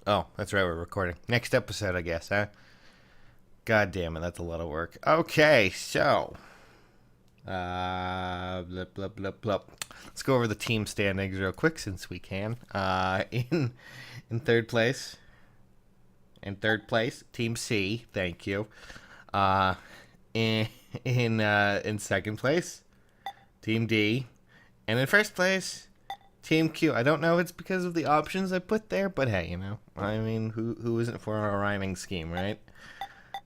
Oh, that's right, we're recording. Next episode, I guess, huh? God damn it, that's a lot of work. Okay, so... Blah, blah, blah, blah. Let's go over the team standings real quick, since we can. In third place... Team C, thank you. In second place, Team D. And in first place... Team Q. I don't know if it's because of the options I put there, but hey, you know. I mean, who isn't for a rhyming scheme, right?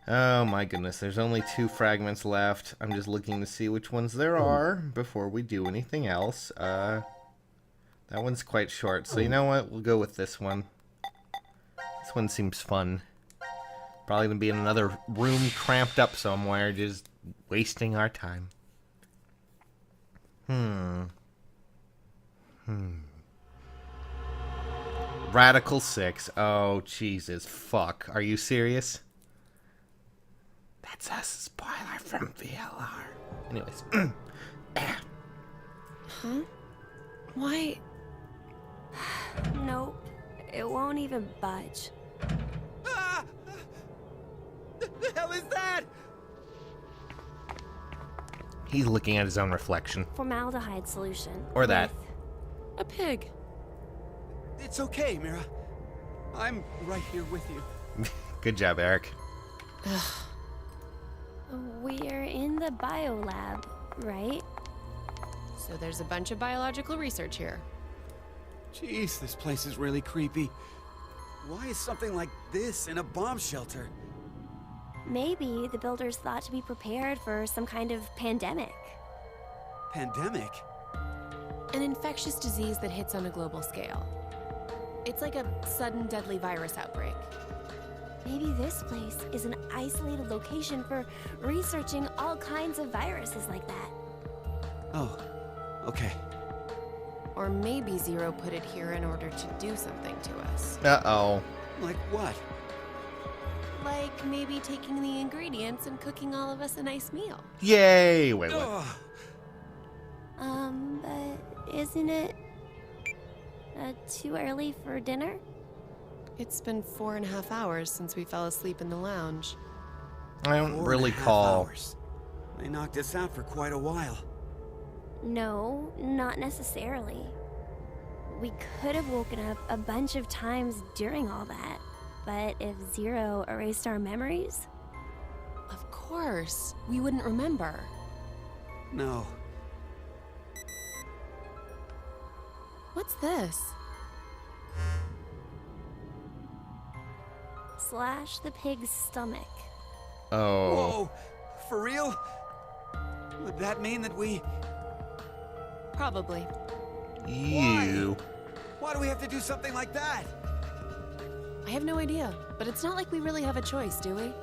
Oh my goodness, there's only 2 fragments left. I'm just looking to see which ones there are before we do anything else. That one's quite short, so you know what? We'll go with this one. This one seems fun. Probably gonna be in another room cramped up somewhere, just wasting our time. Radical-6. Oh, Jesus. Fuck. Are you serious? That's a spoiler from VLR. Anyways. Huh? Why? Nope. It won't even budge. Ah! The hell is that? He's looking at his own reflection. Formaldehyde solution. Or that. A pig. It's okay, Mira. I'm right here with you. Good job, Eric. We're in the biolab, right? So there's a bunch of biological research here. Jeez, this place is really creepy. Why is something like this in a bomb shelter? Maybe the builders thought to be prepared for some kind of pandemic. Pandemic? An infectious disease that hits on a global scale. It's like a sudden deadly virus outbreak. Maybe this place is an isolated location for researching all kinds of viruses like that. Oh, okay. Or maybe Zero put it here in order to do something to us. Uh-oh. Like what? Like maybe taking the ingredients and cooking all of us a nice meal. Yay! Wait, what? Ugh. But isn't it too early for dinner? It's been 4.5 hours since we fell asleep in the lounge. I don't 4.5 really call... hours. They knocked us out for quite a while. No, not necessarily. We could have woken up a bunch of times during all that, but if Zero erased our memories... Of course, we wouldn't remember. No. What's this? Slash the pig's stomach. Oh. Whoa! For real? Would that mean that we... Probably. You. Why do we have to do something like that? I have no idea, but it's not like we really have a choice, do we?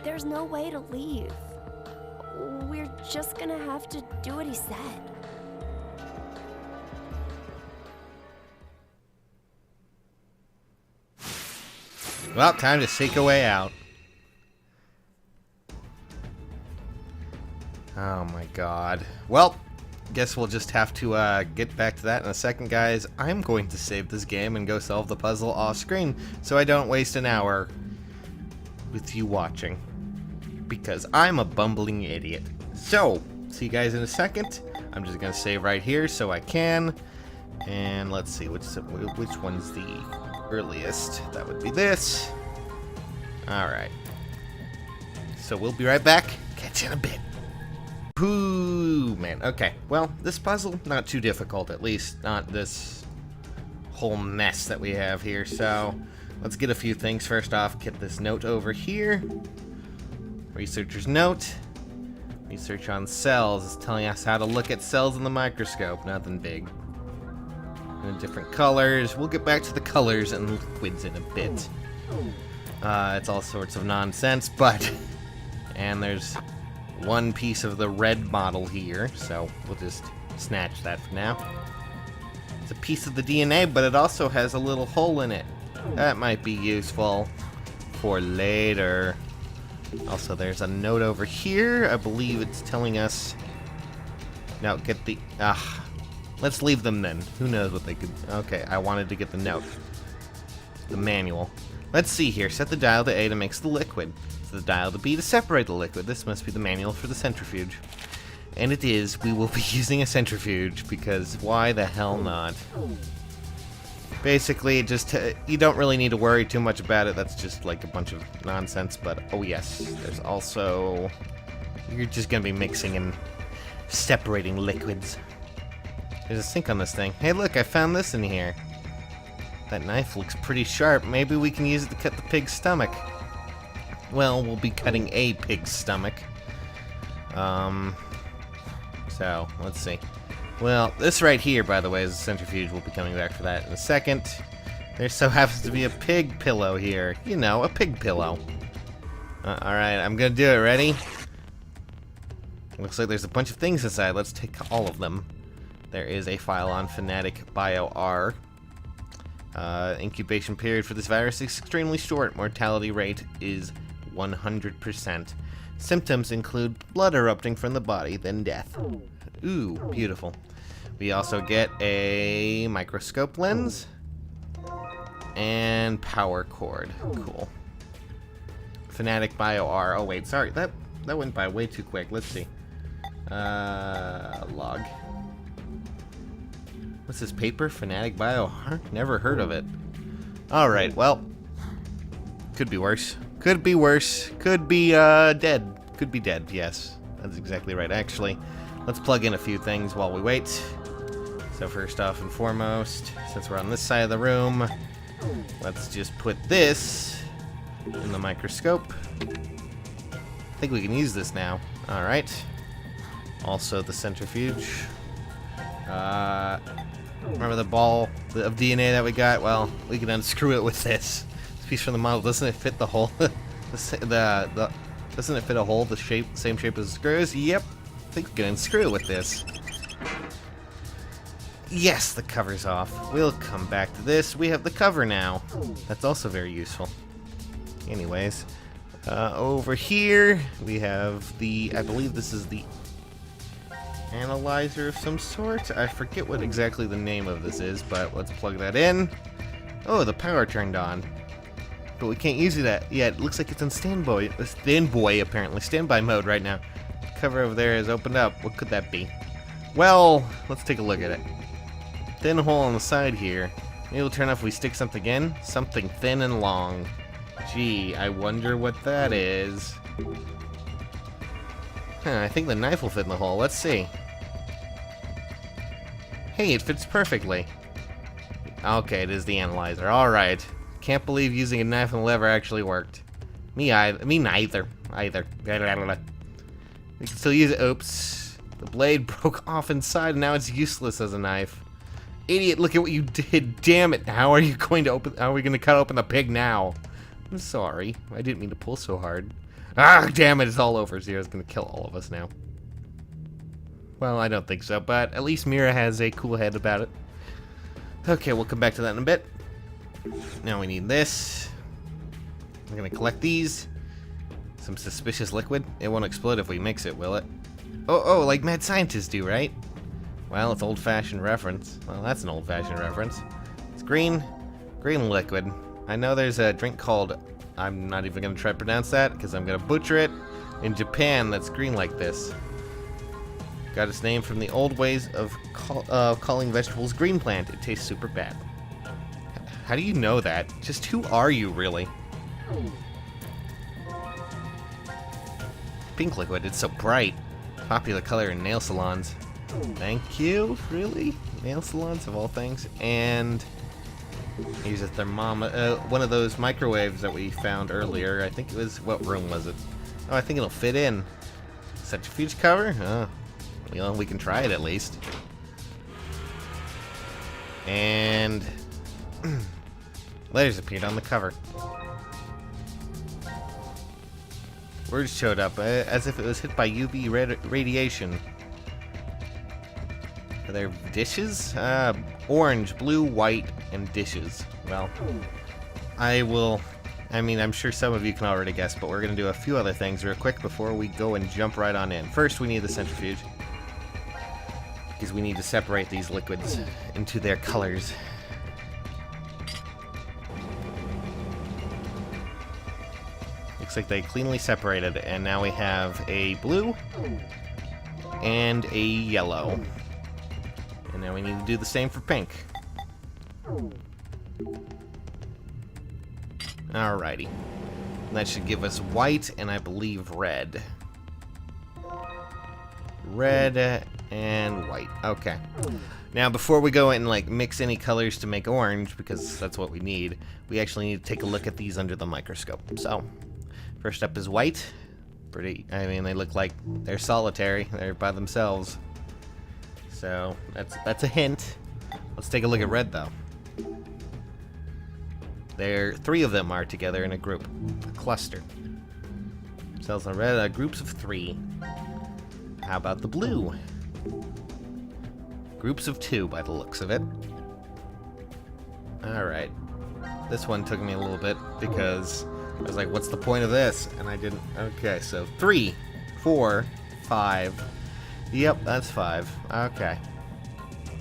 There's no way to leave. We're just gonna have to do what he said. Well, time to seek a way out. Oh my god. Well, guess we'll just have to get back to that in a second, guys. I'm going to save this game and go solve the puzzle off screen so I don't waste an hour with you watching. Because I'm a bumbling idiot. So, see you guys in a second. I'm just going to save right here so I can. And let's see, which one's the earliest? That would be this. Alright. So we'll be right back. Catch you in a bit. Ooh, man. Okay. Well, this puzzle, not too difficult. At least not this whole mess that we have here. So, let's get a few things. First off, get this note over here. Researcher's note. Research on cells is telling us how to look at cells in the microscope. Nothing big. In different colors. We'll get back to the colors and liquids in a bit. It's all sorts of nonsense, but... And there's one piece of the red model here, so we'll just snatch that for now. It's a piece of the DNA, but it also has a little hole in it. That might be useful for later. Also, there's a note over here. I believe it's telling us... Now, get the... Let's leave them then. Who knows what they could... Okay, I wanted to get the note. the manual. Let's see here. Set the dial to A to mix the liquid. Set the dial to B to separate the liquid. This must be the manual for the centrifuge. And it is. We will be using a centrifuge because why the hell not? Basically, just you don't really need to worry too much about it. That's just like a bunch of nonsense. But oh yes, there's also, you're just gonna be mixing and separating liquids. There's a sink on this thing. Hey, look, I found this in here. That knife looks pretty sharp. Maybe we can use it to cut the pig's stomach. Well, we'll be cutting a pig's stomach. So let's see. Well, this right here, by the way, is a centrifuge. We'll be coming back for that in a second. There so happens to be a pig pillow here. You know, a pig pillow. Alright, I'm gonna do it. Ready? Looks like there's a bunch of things inside. Let's take all of them. There is a file on Fanatic Bio-R. Incubation period for this virus is extremely short. Mortality rate is 100%. Symptoms include blood erupting from the body, then death. Ooh, beautiful. We also get a microscope lens and power cord. Cool. Fanatic Bio-R. Oh wait, sorry, that went by way too quick. Let's see. Log. What's this paper? Fanatic Bio-R? Never heard of it. All right, well, could be worse. Could be worse. Could be dead. Could be dead. Yes, that's exactly right. Actually. Let's plug in a few things while we wait. So first off and foremost, since we're on this side of the room, let's just put this in the microscope. I think we can use this now. Alright. Also the centrifuge. Remember the ball of DNA that we got? Well, we can unscrew it with this. This piece from the model, doesn't it fit the hole? Doesn't it fit a hole the same shape as the screws? Yep. I think we can unscrew it with this. Yes, the cover's off. We'll come back to this. We have the cover now. That's also very useful. Anyways, over here we have the, I believe this is the analyzer of some sort. I forget what exactly the name of this is, but let's plug that in. Oh, the power turned on. But we can't use it yet. It looks like it's on standby apparently. Standby mode right now. Cover over there is opened up. What could that be? Well, let's take a look at it. Thin hole on the side here. Maybe it'll turn off if we stick something in. Something thin and long. Gee, I wonder what that is. I think the knife will fit in the hole. Let's see. Hey, it fits perfectly. Okay, it is the analyzer. Alright. Can't believe using a knife and lever actually worked. Me neither. We can still use it. Oops. The blade broke off inside and now it's useless as a knife. Idiot, look at what you did. Damn it. How are we going to cut open the pig now? I'm sorry. I didn't mean to pull so hard. Ah, damn it. It's all over. Zero's going to kill all of us now. Well, I don't think so, but at least Mira has a cool head about it. Okay, we'll come back to that in a bit. Now we need this. We're going to collect these. Some suspicious liquid. It won't explode if we mix it, will it? Oh, like mad scientists do, right? Well, it's old-fashioned reference. Well, that's an old-fashioned reference. It's green liquid. I know there's a drink called, I'm not even going to try to pronounce that because I'm going to butcher it. In Japan, that's green like this. Got its name from the old ways of calling vegetables green plant. It tastes super bad. How do you know that? Just who are you, really? Pink liquid, it's so bright. Popular color in nail salons. Thank you, really? Nail salons of all things. And here's a thermometer, one of those microwaves that we found earlier. I think it was, what room was it? Oh, I think it'll fit in. Centrifuge cover? Oh, well, we can try it at least. And letters appeared on the cover. Words showed up as if it was hit by UV radiation. Are there dishes? Orange, blue, white, and dishes. Well, I'm sure some of you can already guess, but we're going to do a few other things real quick before we go and jump right on in. First, we need the centrifuge, because we need to separate these liquids into their colors. looks like they cleanly separated, and now we have a blue and a yellow. And now we need to do the same for pink. Alrighty. That should give us white and I believe red. Red and white. Okay. Now before we go and like mix any colors to make orange, because that's what we need, we actually need to take a look at these under the microscope. So, first up is white. Pretty, I mean, they look like they're solitary. They're by themselves. So, that's a hint. Let's take a look at red though. Three of them are together in a group, a cluster. Cells on red, groups of 3. How about the blue? Groups of 2 by the looks of it. Alright. This one took me a little bit because I was like, what's the point of this? And I didn't. Okay, so 3, 4, 5. Yep, that's 5. Okay.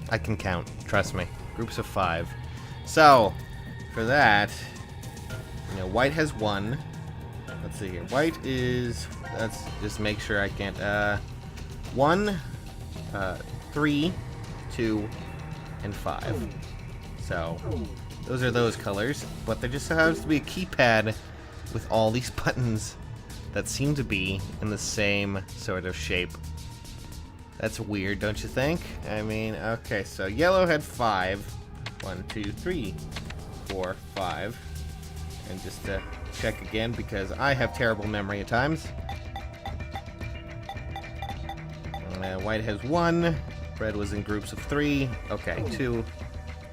I can count, trust me. Groups of 5. So, for that, you know, white has 1. Let's see here. White is, let's just make sure I can't, 1, 3, 2, and 5. So, those are those colors, but there just happens to be a keypad with all these buttons that seem to be in the same sort of shape. That's weird, don't you think? I mean, okay, so yellow had 5. 1, 2, 3, 4, 5. And just to check again, because I have terrible memory at times. White has 1. Red was in groups of 3. Okay, 2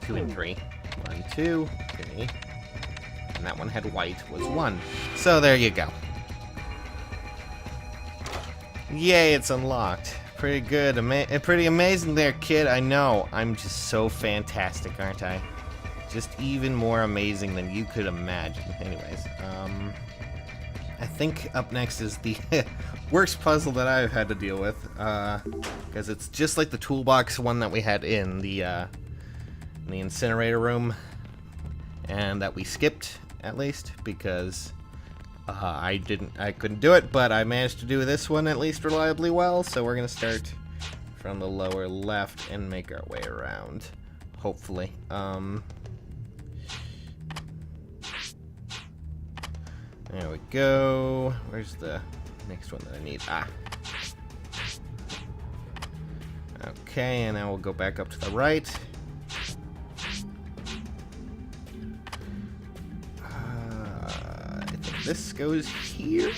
and 3. 1, 2, 3. And that one had white was 1. So there you go. Yay, it's unlocked. Pretty good. Pretty amazing there, kid. I know. I'm just so fantastic, aren't I? Just even more amazing than you could imagine. Anyways, I think up next is the worst puzzle that I've had to deal with, because it's just like the toolbox one that we had in the incinerator room, and that we skipped at least because I couldn't do it, but I managed to do this one at least reliably well. So we're gonna start from the lower left and make our way around, hopefully. There we go. Where's the next one that I need? Ah. Okay, and now we'll go back up to the right. I think this goes here.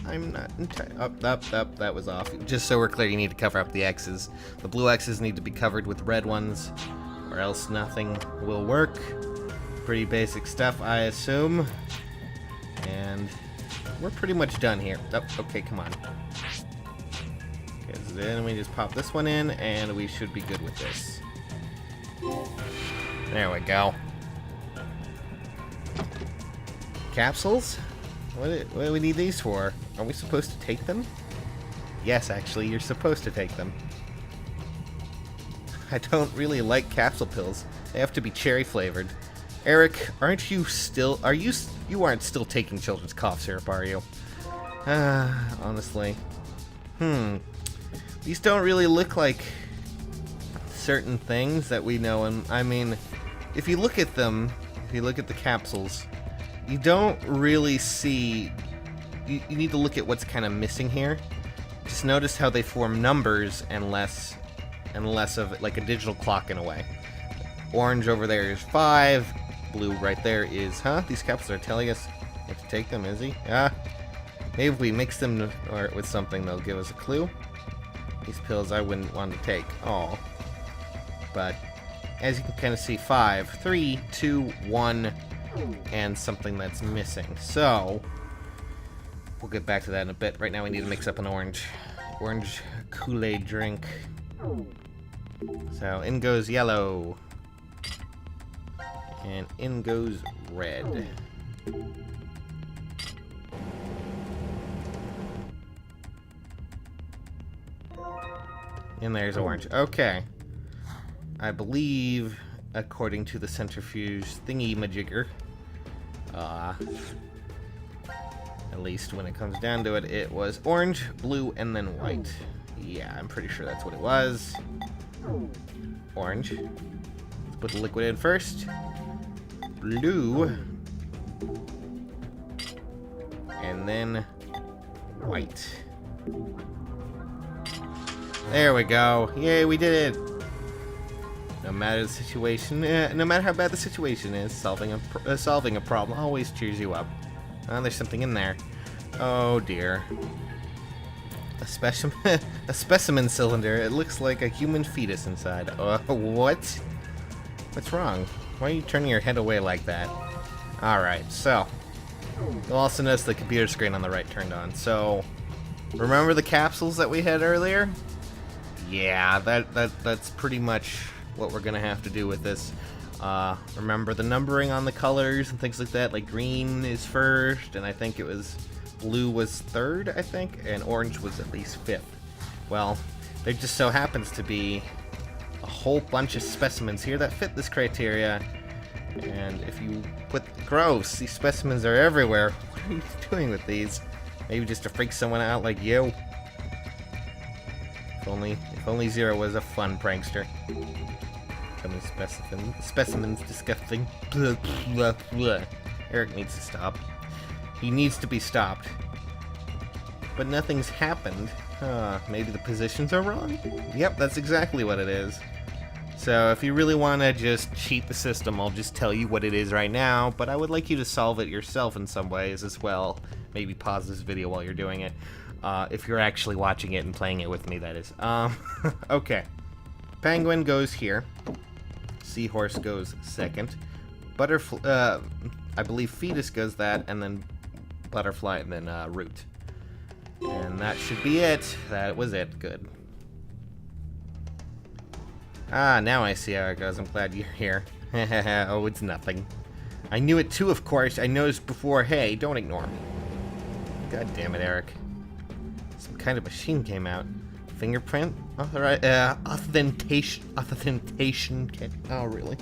I'm not entirely... Up, that was off. Just so we're clear, you need to cover up the X's. The blue X's need to be covered with red ones, or else nothing will work. Pretty basic stuff, I assume. And we're pretty much done here. Oh, okay, come on. Because then we just pop this one in, and we should be good with this. There we go. Capsules? What do we need these for? Are we supposed to take them? Yes, actually, you're supposed to take them. I don't really like capsule pills. They have to be cherry flavored. Eric, aren't you still... You aren't still taking children's cough syrup, are you? Honestly. These don't really look like certain things that we know. And I mean, if you look at them, if you look at the capsules, you don't really see... You need to look at what's kind of missing here. Just notice how they form numbers and less of it, like a digital clock in a way. Orange over there is 5. Blue right there is, these capsules are telling us we have to take them, is he? Maybe if we mix them with something, they'll give us a clue. These pills I wouldn't want to take. Oh. But, as you can kind of see, 5, 3, 2, 1, and something that's missing. So, we'll get back to that in a bit. Right now we need to mix up an orange Kool-Aid drink. So, in goes yellow. And in goes red. And there's orange. Okay. I believe, according to the centrifuge thingy-majigger, At least when it comes down to it, it was orange, blue, and then white. Yeah, I'm pretty sure that's what it was. Orange. Let's put the liquid in first. Blue. And then white. There we go. Yay, we did it. No matter the situation, no matter how bad the situation is, solving a problem always cheers you up. Oh, there's something in there. Oh dear. A specimen cylinder. It looks like a human fetus inside. What? What's wrong? Why are you turning your head away like that? Alright, so. You'll also notice the computer screen on the right turned on. So, remember the capsules that we had earlier? Yeah, that's pretty much what we're gonna have to do with this. Remember the numbering on the colors and things like that? Like green is first, and I think it was blue was third, I think, and orange was at least fifth. Well, there just so happens to be a whole bunch of specimens here that fit this criteria. And if you put... Gross! These specimens are everywhere. What are you doing with these? Maybe just to freak someone out like you? If only Zero was a fun prankster. Specimens disgusting. Blah, blah, blah. Eric needs to stop. He needs to be stopped. But nothing's happened. Maybe the positions are wrong? Yep, that's exactly what it is. So if you really want to just cheat the system, I'll just tell you what it is right now, but I would like you to solve it yourself in some ways as well. Maybe pause this video while you're doing it. If you're actually watching it and playing it with me, that is. Okay. Penguin goes here. Seahorse goes second. Butterfly, I believe fetus goes that, and then butterfly, and then root. And that should be it. That was it. Good. Ah, now I see how it goes. I'm glad you're here. Oh, it's nothing. I knew it too, of course. I noticed before. Hey, don't ignore me. God damn it, Eric. Some kind of machine came out. Fingerprint? Authentication kit. Oh, really?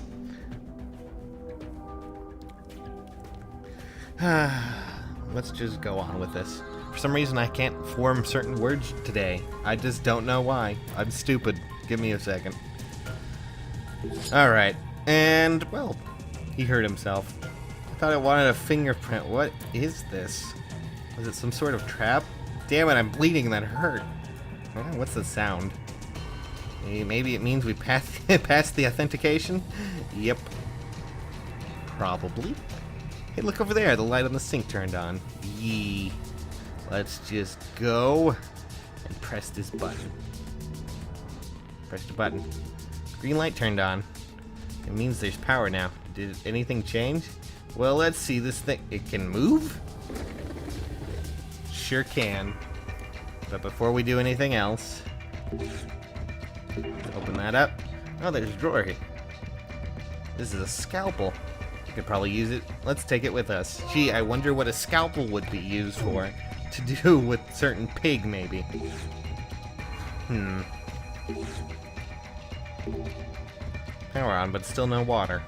Let's just go on with this. For some reason, I can't form certain words today. I just don't know why. I'm stupid. Give me a second. Alright, and, well, he hurt himself. I thought I wanted a fingerprint. What is this? Was it some sort of trap? Damn it, I'm bleeding. That hurt. What's the sound? Maybe it means we passed the authentication? Yep. Probably. Hey, look over there. The light on the sink turned on. Yee. Let's just go and press this button. Press the button. Green light turned on. It means there's power now. Did anything change? Well, let's see this thing. It can move? Sure can. But before we do anything else, open that up. Oh, there's a drawer here. This is a scalpel. You could probably use it. Let's take it with us. Gee, I wonder what a scalpel would be used for. To do with certain pig, maybe. Power on, but still no water.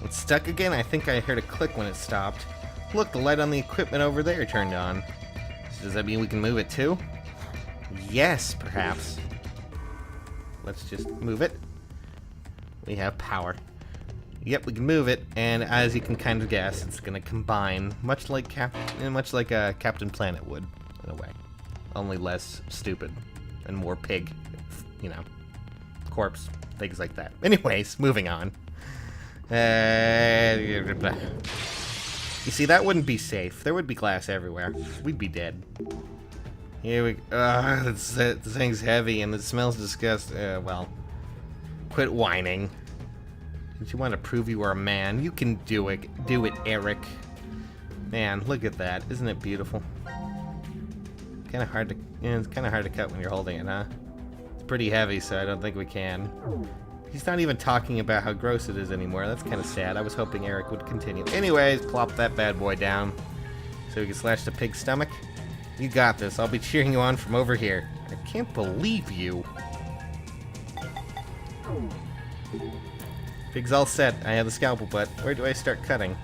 It's stuck again? I think I heard a click when it stopped. Look, the light on the equipment over there turned on. So does that mean we can move it too? Yes, perhaps. Let's just move it. We have power. Yep, we can move it, and as you can kind of guess, it's going to combine, much like Captain Planet would, in a way. Only less stupid and more pig, you know, corpse, things like that. Anyways, moving on. You see, that wouldn't be safe. There would be glass everywhere. We'd be dead. Here we go. This thing's heavy and it smells disgusting. Well, quit whining. Don't you want to prove you are a man? You can do it. Do it, Eric. Man, look at that. Isn't it beautiful? Kind of hard to. Yeah, it's kind of hard to cut when you're holding it, huh? It's pretty heavy, so I don't think we can. He's not even talking about how gross it is anymore. That's kind of sad. I was hoping Eric would continue. Anyways, plop that bad boy down so we can slash the pig's stomach. You got this. I'll be cheering you on from over here. I can't believe you. Pig's all set. I have the scalpel, but where do I start cutting?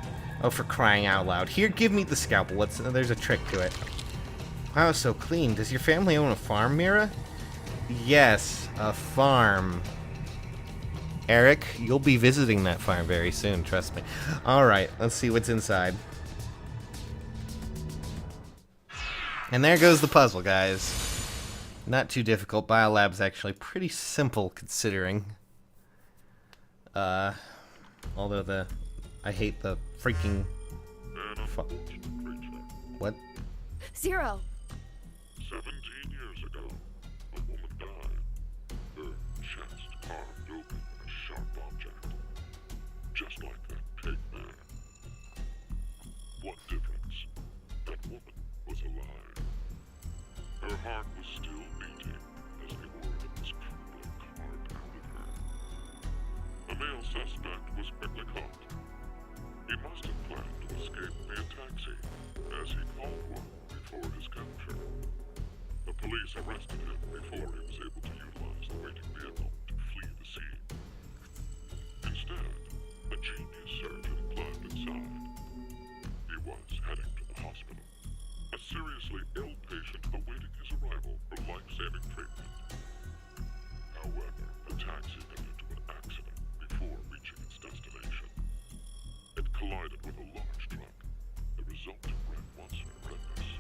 Oh, for crying out loud. Here, give me the scalpel. There's a trick to it. Wow, so clean. Does your family own a farm, Mira? Yes, a farm. Eric, you'll be visiting that farm very soon, trust me. Alright, let's see what's inside. And there goes the puzzle, guys. Not too difficult. Biolab's actually pretty simple, considering. Although I hate the freaking... What? Zero. 17 years ago, a woman died. Her chest carved open with a sharp object. Just like that pig man. What difference? That woman was alive. Her heart was still beating as the organ was crudely carved out of her. A male suspect was quickly caught. He must have planned to escape via taxi, as he called one before his capture. The police arrested him before he was able to utilize the waiting vehicle to flee the scene. Instead, a genius surgeon climbed inside. He was heading to the hospital, a seriously ill patient awaiting his arrival for life-saving treatment. However, the taxi got into an accident before reaching its destination. It collided with a large truck. The resulting wreck was horrendous.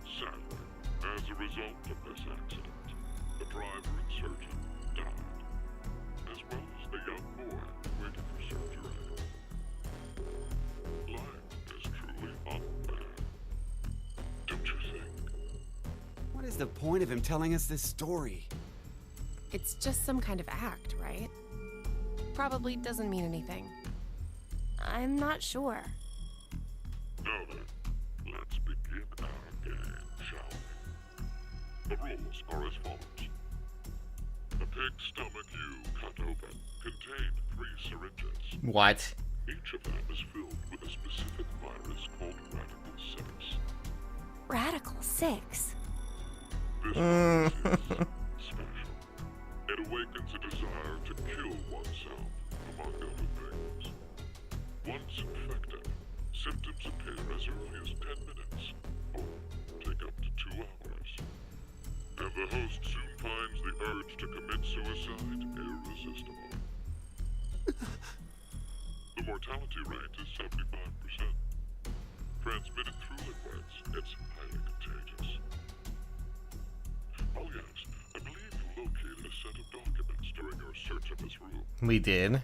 Sadly, as a result of this accident, the driver and surgeon died, as well as the young boy waiting for surgery. Life is truly unfair. Don't you think? What is the point of him telling us this story? It's just some kind of act, right? Probably doesn't mean anything. I'm not sure. Now then, let's begin our game, shall we? The rules are as follows. The pig's stomach you cut open contained 3 syringes. What? Each of them is filled with a specific virus called Radical-6. Radical-6? This virus is special. It awakens a desire to kill oneself, among other things. Once infected, symptoms appear as early as 10 minutes, or take up to 2 hours. And the host soon finds the urge to commit suicide irresistible. The mortality rate is 75%. Transmitted through liquids, it's highly contagious. Oh yes, I believe you located a set of documents during your search of this room. We did. A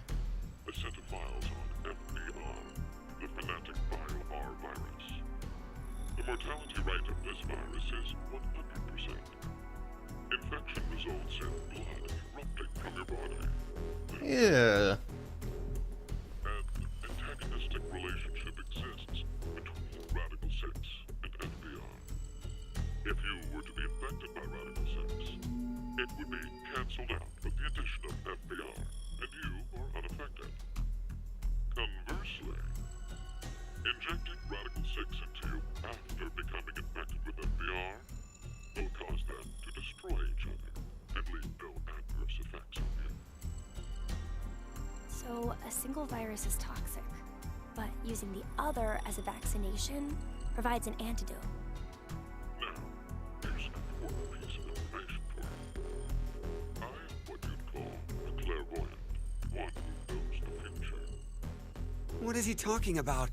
set of files on FBR, the Fanatic Bio-R virus. The mortality rate of this virus is 100%. Infection results in blood erupting from your body. Yeah. An antagonistic relationship exists between Radical-6 and FBR. If you were to be infected by Radical-6, it would be cancelled out with the addition of FBR, and you are unaffected. Conversely, injecting Radical-6 into you after becoming infected with FBR will cause them to destroy each other and leave no adverse effects on you. So, a single virus is toxic, but using the other as a vaccination provides an antidote. Now, here's an important piece of information for you. I am what you'd call a clairvoyant, one who knows the future. What is he talking about?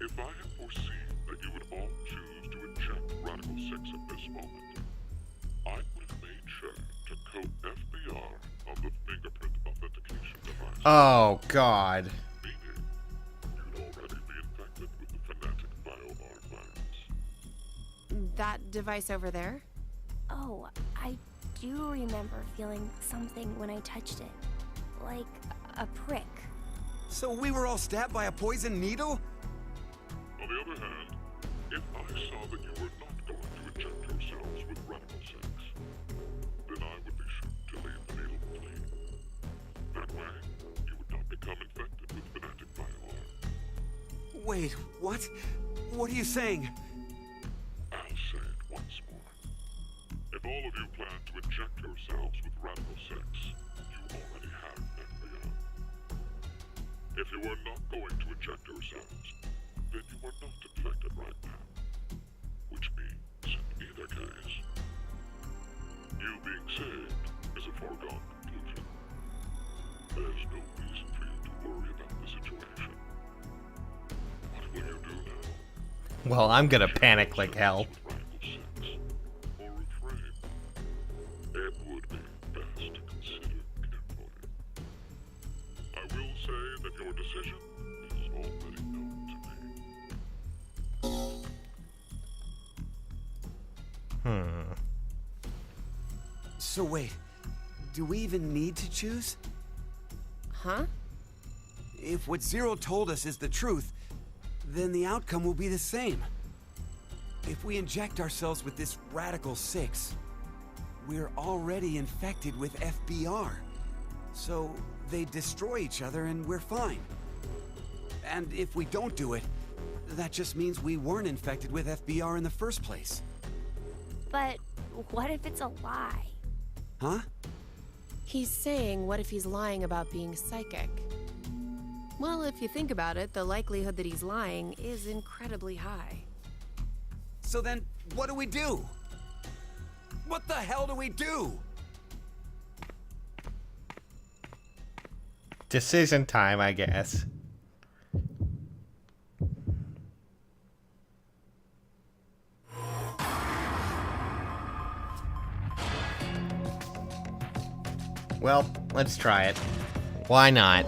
If I had foreseen that you would all choose to inject Radical-6 at this moment, I would have made sure to coat FBR on the fingerprint authentication device. Oh, God. Meaning, you'd already be infected with the Fanatic Bio-R virus. That device over there? Oh, I do remember feeling something when I touched it. Like a prick. So we were all stabbed by a poison needle? On the other hand, if I saw that you were not going to inject yourselves with Radical-6, then I would be sure to leave the needle clean. That way, you would not become infected with Fanatic Bio-R. Wait, what? What are you saying? I'll say it once more. If all of you plan to inject yourselves with Radical-6, you already have FBR. If you are not going to inject yourselves, then you are not infected right now. Which means, in either case, you being saved is a foregone conclusion. There's no reason for you to worry about the situation. What will you do now? Well, I'm gonna panic like hell. Radical-6, or refrain? It would be best to consider carefully. I will say that your decision is already known to me. So wait, do we even need to choose? Huh? If what Zero told us is the truth, then the outcome will be the same. If we inject ourselves with this Radical-6, we're already infected with FBR. So they destroy each other and we're fine. And if we don't do it, that just means we weren't infected with FBR in the first place. But what if it's a lie? Huh? He's saying, what if he's lying about being psychic? Well, if you think about it, the likelihood that he's lying is incredibly high. So then, what do we do? What the hell do we do? Decision time, I guess. Well, let's try it. Why not?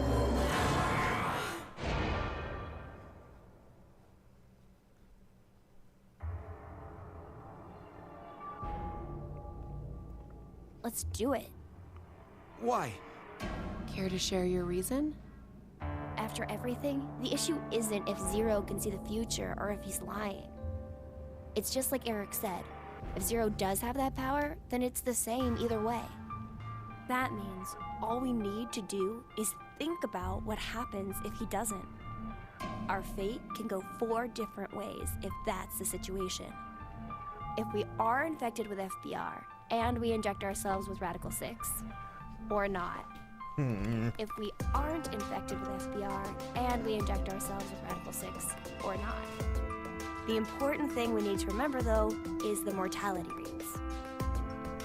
Let's do it. Why? Care to share your reason? After everything, the issue isn't if Zero can see the future or if he's lying. It's just like Eric said. If Zero does have that power, then it's the same either way. That means all we need to do is think about what happens if he doesn't. Our fate can go 4 different ways if that's the situation. If we are infected with FBR and we inject ourselves with Radical-6, or not. If we aren't infected with FBR and we inject ourselves with Radical-6, or not. The important thing we need to remember, though, is the mortality rates.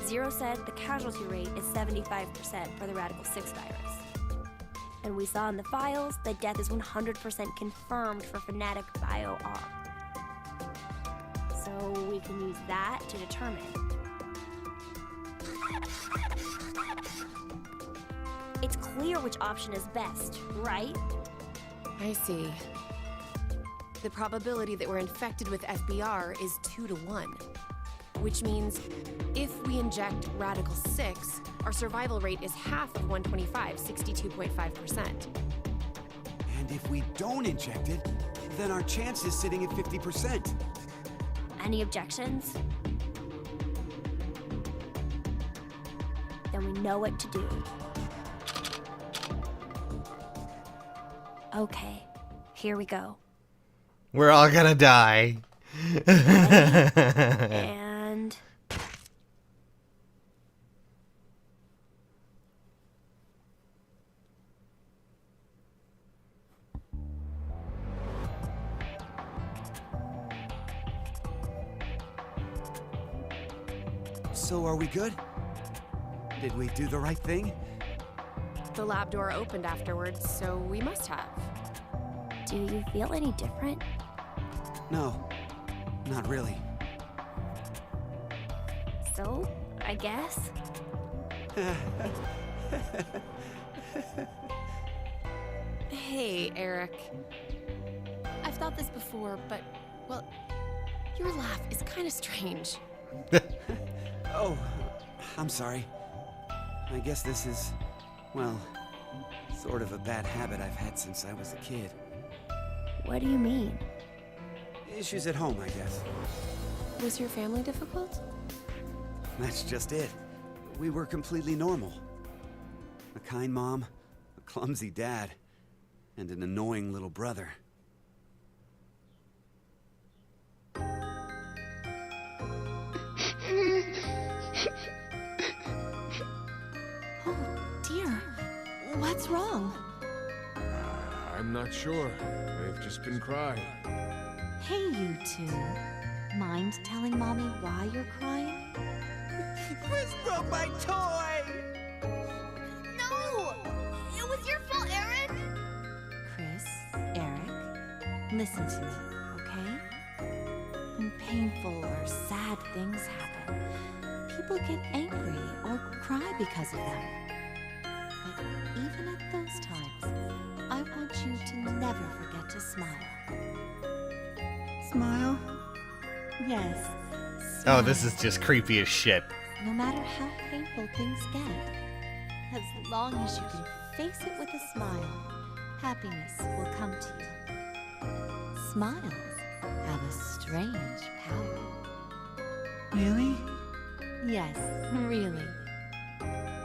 Zero said the casualty rate is 75% for the Radical-6 virus. And we saw in the files that death is 100% confirmed for Fnatic Bio-R. So we can use that to determine. It's clear which option is best, right? I see. The probability that we're infected with FBR is 2 to 1. Which means, if we inject Radical-6, our survival rate is half of 125, 62.5%. And if we don't inject it, then our chance is sitting at 50%. Any objections? Then we know what to do. Okay, here we go. We're all gonna die. And... So are we good? Did we do the right thing? The lab door opened afterwards, so we must have. do you feel any different? No, not really. So, I guess? Hey, Eric. I've thought this before, but, well, your laugh is kind of strange. Oh, I'm sorry. I guess this is, well, sort of a bad habit I've had since I was a kid. What do you mean? Issues at home, I guess. Was your family difficult? That's just it. We were completely normal. A kind mom, a clumsy dad, and an annoying little brother. Oh, dear. What's wrong? I'm not sure. They've just been crying. Hey, you two. Mind telling Mommy why you're crying? Chris broke my toy! No! It was your fault, Eric! Chris, Eric, listen to me, okay? When painful or sad things happen, people get angry or cry because of them. But even at those times, I want you to never forget to smile. Smile? Yes. Oh, this smile. is just creepy as shit. No matter how painful things get, as long as you can face it with a smile, happiness will come to you. Smiles have a strange power. Really? Yes, really.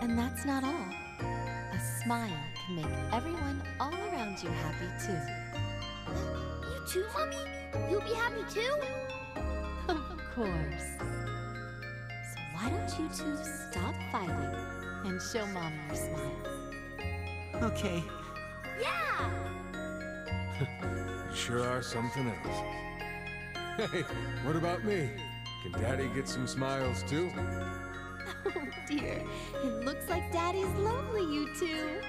And that's not all. A smile can make everyone all around you happy too. You too, Mommy? You'll be happy too? Of course. So why don't you two stop fighting and show Mommy your smiles? Okay. Yeah! You sure are something else. Hey, what about me? Can Daddy get some smiles too? Oh dear, it looks like Daddy's lonely, you two.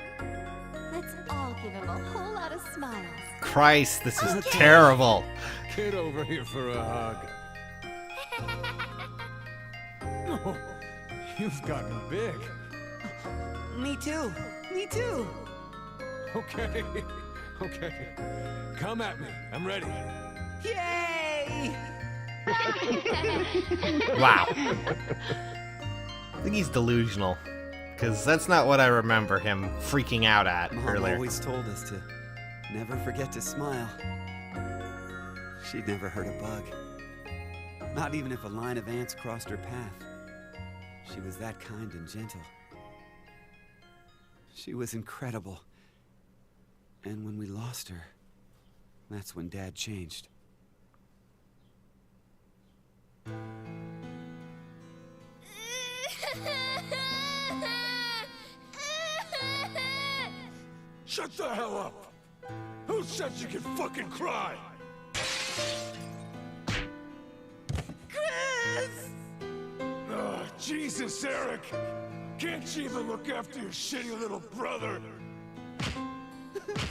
Let's all give him a whole lot of smiles. Christ, this is terrible. Get over here for a hug. Oh, you've gotten big. Me too. Me too. Okay, okay. Come at me. I'm ready. Yay! Wow. I think he's delusional. Because that's not what I remember him freaking out at Mom earlier. always told us to never forget to smile. She'd never hurt a bug. Not even if a line of ants crossed her path. She was that kind and gentle. She was incredible. And when we lost her, that's when Dad changed. Shut the hell up! Who said you could fucking cry? Chris! Oh, Jesus, Eric! Can't you even look after your shitty little brother?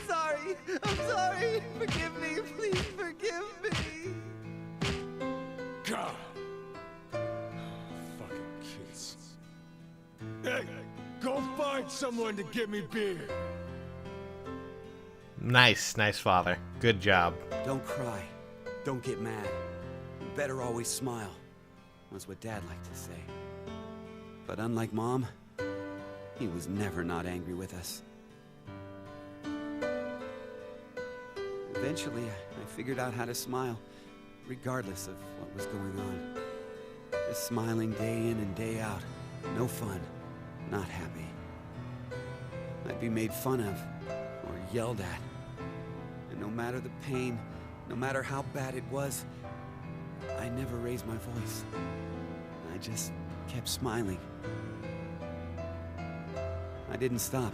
Sorry! I'm sorry! Forgive me! Please forgive me! God! Fucking kids. Hey, go find someone to get me beer. Nice, nice father. Good job. Don't cry. Don't get mad. You better always smile, was what Dad liked to say. But unlike Mom, he was never not angry with us. Eventually, I figured out how to smile, regardless of what was going on. Just smiling day in and day out. No fun. Not happy. I'd be made fun of, or yelled at. And no matter the pain, no matter how bad it was, I never raised my voice. I just kept smiling. I didn't stop,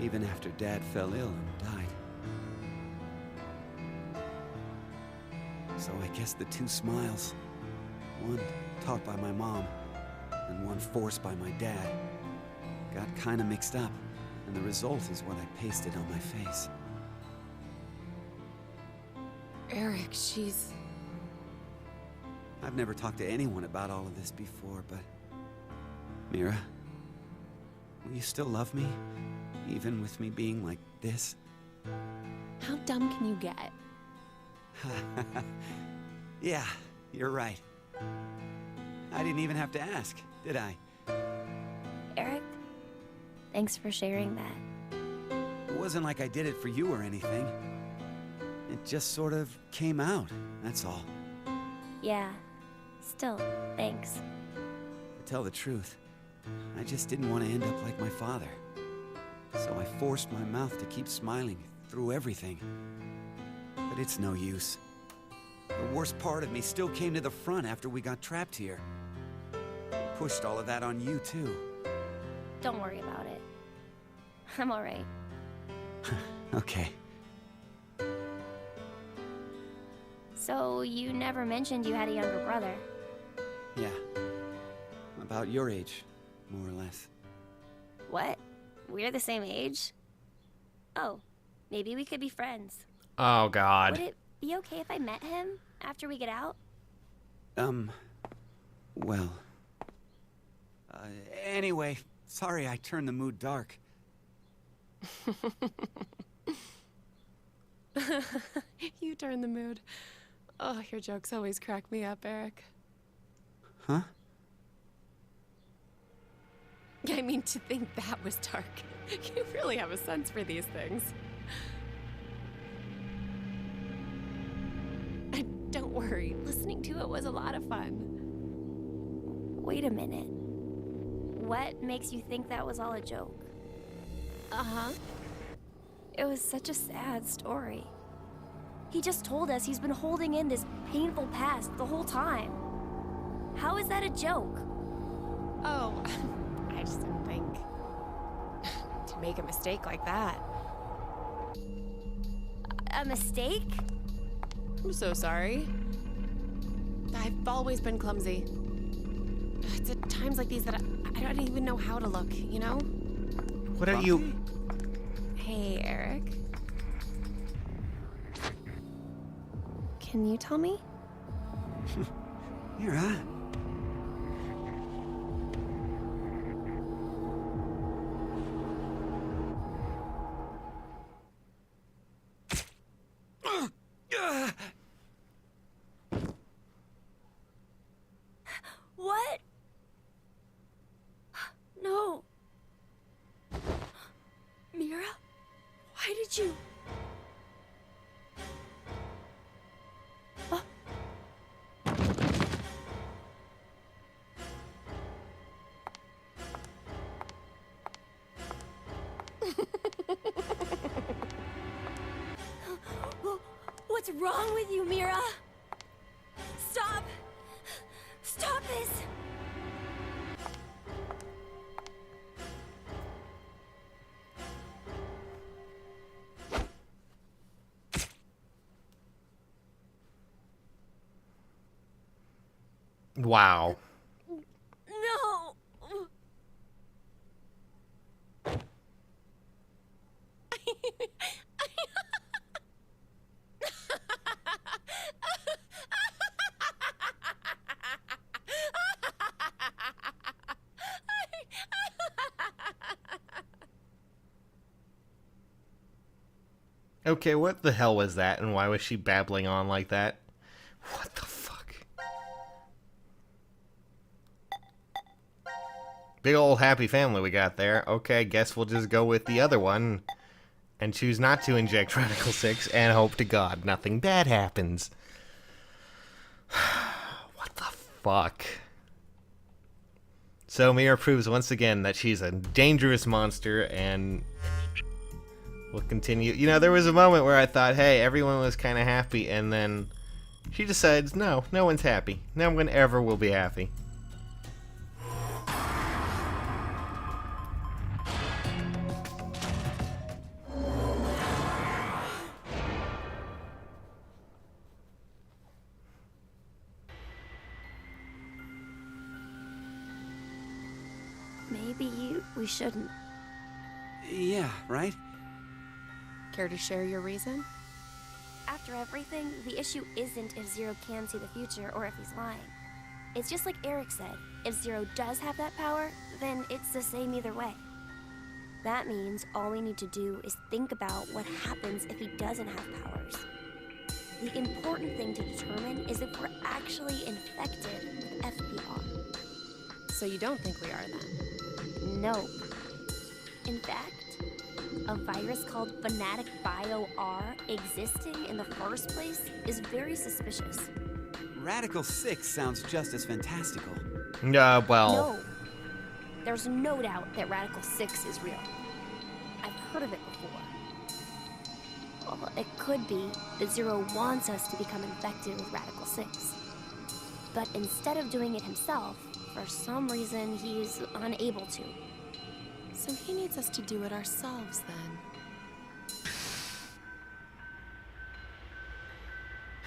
even after Dad fell ill and died. So I guess the two smiles, one taught by my mom and one forced by my dad, got kinda mixed up, and the result is what I pasted on my face. Eric, she's... I've never talked to anyone about all of this before, but... Mira, will you still love me? Even with me being like this? How dumb can you get? Yeah, you're right. I didn't even have to ask, did I? Eric, thanks for sharing that. It wasn't like I did it for you or anything. It just sort of came out, that's all. Yeah, still, thanks. To tell the truth, I just didn't want to end up like my father. So I forced my mouth to keep smiling through everything. But it's no use. The worst part of me still came to the front after we got trapped here. I pushed all of that on you, too. Don't worry about it. I'm alright. Okay. So you never mentioned you had a younger brother. Yeah. About your age, more or less. What? We're the same age? Oh, maybe we could be friends. Oh, God. Would it be okay if I met him after we get out? Well... anyway, sorry I turned the mood dark. You turn the mood. Oh, your jokes always crack me up, Eric. Huh? I mean, to think that was dark. You really have a sense for these things. Don't worry, listening to it was a lot of fun. Wait a minute. What makes you think that was all a joke? Uh-huh. It was such a sad story. He just told us he's been holding in this painful past the whole time. How is that a joke? Oh, I just didn't think to make a mistake like that. A mistake? I'm so sorry. I've always been clumsy. It's at times like these that I don't even know how to look, you know? What are you... Hey, Eric. Can you tell me? Mira? What? No. Mira? Why did you... What's wrong with you, Mira? Stop! Stop this! Wow. No! Okay, what the hell was that, and why was she babbling on like that? What the fuck? Big old happy family we got there. Okay, guess we'll just go with the other one and choose not to inject Radical-6 and hope to God nothing bad happens. What the fuck? So Mira proves once again that she's a dangerous monster and will continue. You know, there was a moment where I thought, hey, everyone was kind of happy, and then she decides, no, no one's happy. No one ever will be happy. Maybe we shouldn't. Yeah, right? Care to share your reason? After everything, the issue isn't if Zero can see the future or if he's lying. It's just like Eric said, if Zero does have that power, then it's the same either way. That means all we need to do is think about what happens if he doesn't have powers. The important thing to determine is if we're actually infected with FBR. So you don't think we are then? No. In fact, a virus called Fanatic Bio R existing in the first place is very suspicious. Radical-6 sounds just as fantastical. Well... No. There's no doubt that Radical-6 is real. I've heard of it before. Well, it could be that Zero wants us to become infected with Radical-6. But instead of doing it himself, for some reason he's unable to. So he needs us to do it ourselves then.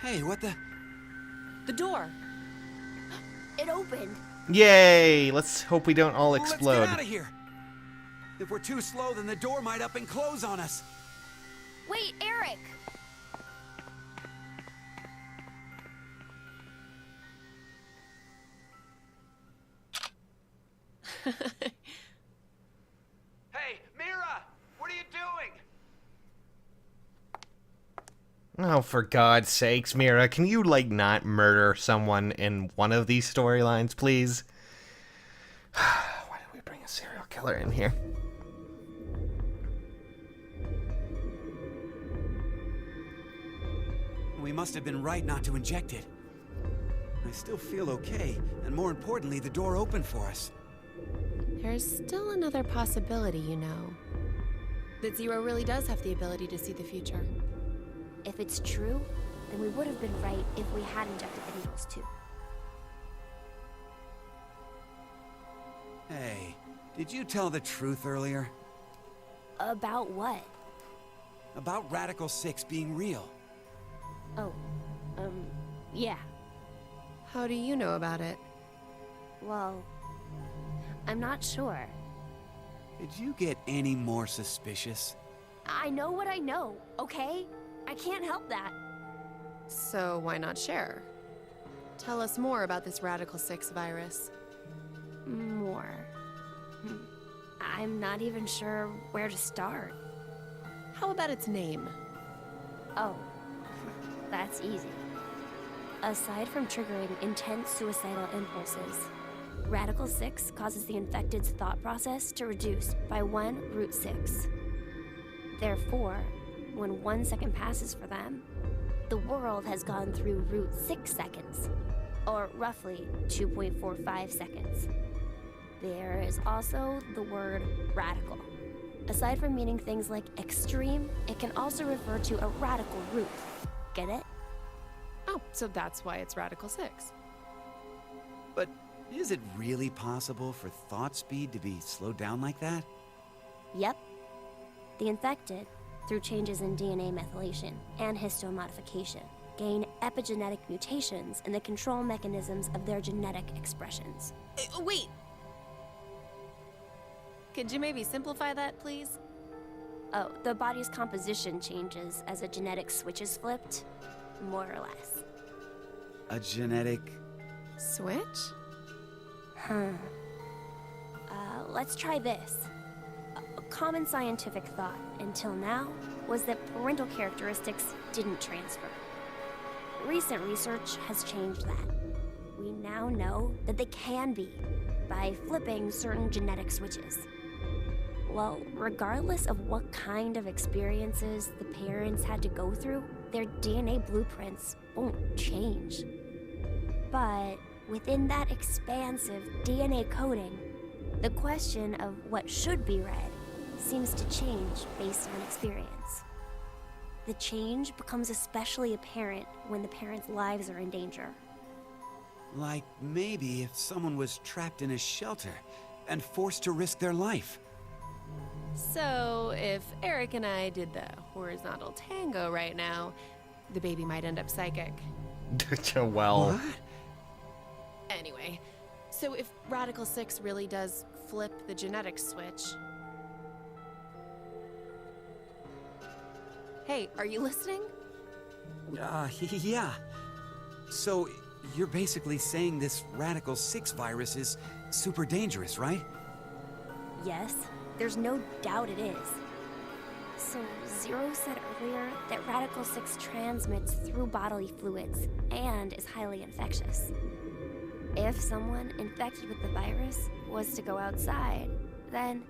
Hey, what the? The door. It opened. Yay! Let's hope we don't all explode. Let's get out of here. If we're too slow, then the door might up and close on us. Wait, Eric! Hey, Mira! What are you doing? Oh, for God's sakes, Mira, can you, like, not murder someone in one of these storylines, please? Why did we bring a serial killer in here? We must have been right not to inject it. I still feel okay, and more importantly, the door opened for us. There's still another possibility, you know. That Zero really does have the ability to see the future. If it's true, then we would have been right if we had injected the needles too. Hey, did you tell the truth earlier? About what? About Radical-6 being real. Oh, yeah. How do you know about it? Well, I'm not sure. Did you get any more suspicious? I know what I know, okay? I can't help that. So why not share? Tell us more about this Radical-6 virus. More. I'm not even sure where to start. How about its name? Oh, that's easy. Aside from triggering intense suicidal impulses, Radical-6 causes the infected's thought process to reduce by 1√6. Therefore, when 1 second passes for them, the world has gone through √6 seconds, or roughly 2.45 seconds. There is also the word radical. Aside from meaning things like extreme, it can also refer to a radical root. Get it? Oh, so that's why it's Radical-6. But is it really possible for thought speed to be slowed down like that? Yep. The infected, through changes in DNA methylation and histomodification, gain epigenetic mutations in the control mechanisms of their genetic expressions. Wait! Could you maybe simplify that, please? Oh, the body's composition changes as a genetic switch is flipped, more or less. A genetic... Switch? Let's try this. A common scientific thought until now was that parental characteristics didn't transfer. Recent research has changed that. We now know that they can be by flipping certain genetic switches. Well, regardless of what kind of experiences the parents had to go through, their DNA blueprints won't change. But within that expansive DNA coding, the question of what should be read seems to change based on experience. The change becomes especially apparent when the parents' lives are in danger. Like maybe if someone was trapped in a shelter and forced to risk their life. So, if Eric and I did the horizontal tango right now, the baby might end up psychic. Well, What? Anyway, so if Radical-6 really does flip the genetic switch... Hey, are you listening? Yeah. So, you're basically saying this Radical-6 virus is super dangerous, right? Yes, there's no doubt it is. So, Zero said earlier that Radical-6 transmits through bodily fluids and is highly infectious. If someone infected with the virus was to go outside, then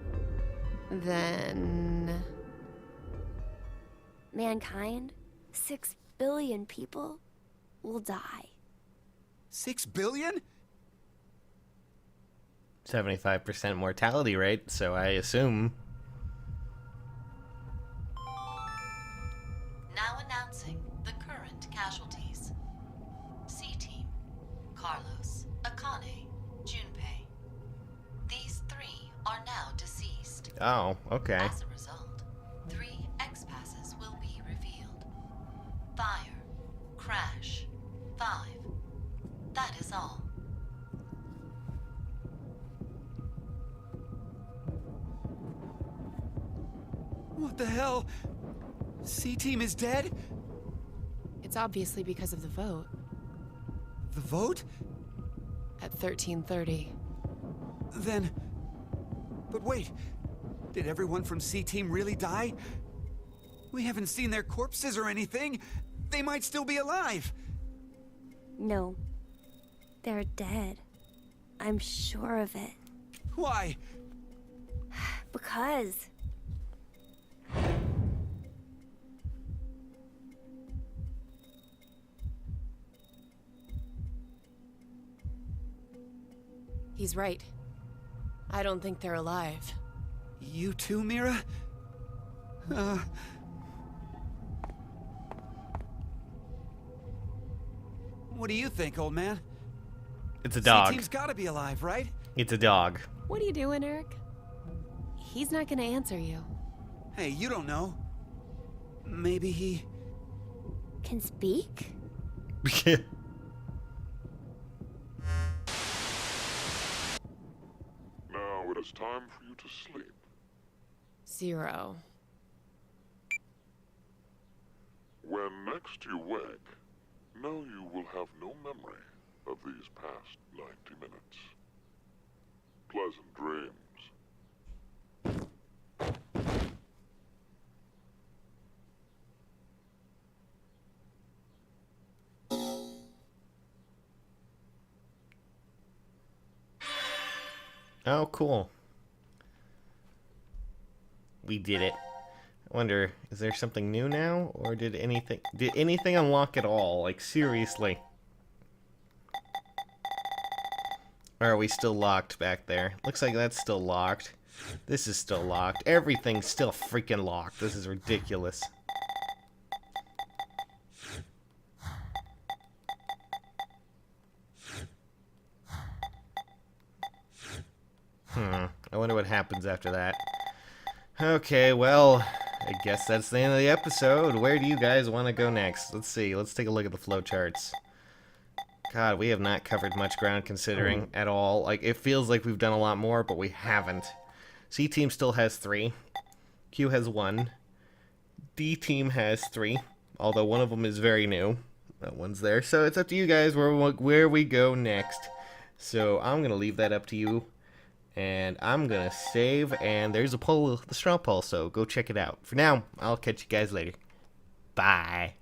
mankind, 6 billion people, will die. 6 billion? 75% mortality rate, so I assume. Now announcing the current casualties. C-Team, Carlos, Akane, Junpei. These 3 are now deceased. Oh, okay. As a result, 3 X-passes will be revealed. Fire, Crash, What the hell? C-Team is dead? It's obviously because of the vote The vote? at 13:30. Then... But wait, did everyone from C-Team really die? We haven't seen their corpses or anything. They might still be alive. No. They're dead. I'm sure of it. Why? Because... He's right. I don't think they're alive. You too, Mira? What do you think, old man? It's a dog. C-Team's gotta be alive, right? It's a dog. What are you doing, Eric? He's not gonna answer you. Hey, you don't know. Maybe he... Can speak? Now it is time for you to sleep. 0. When next you wake, know you will have no memory of these past 90 minutes. Pleasant dreams. Oh, cool. We did it. I wonder, is there something new now? Or did anything unlock at all? Like, seriously. Or are we still locked back there? Looks like that's still locked. This is still locked. Everything's still freaking locked. This is ridiculous. I wonder what happens after that. Okay, well, I guess that's the end of the episode. Where do you guys want to go next? Let's see. Let's take a look at the flowcharts. God, we have not covered much ground considering at all. Like, it feels like we've done a lot more, but we haven't. C-Team still has 3. Q has 1. D-Team has 3, although one of them is very new. That one's there. So it's up to you guys where we go next. So I'm going to leave that up to you. And I'm going to save, and there's a poll, the straw poll, so go check it out. For now, I'll catch you guys later. Bye.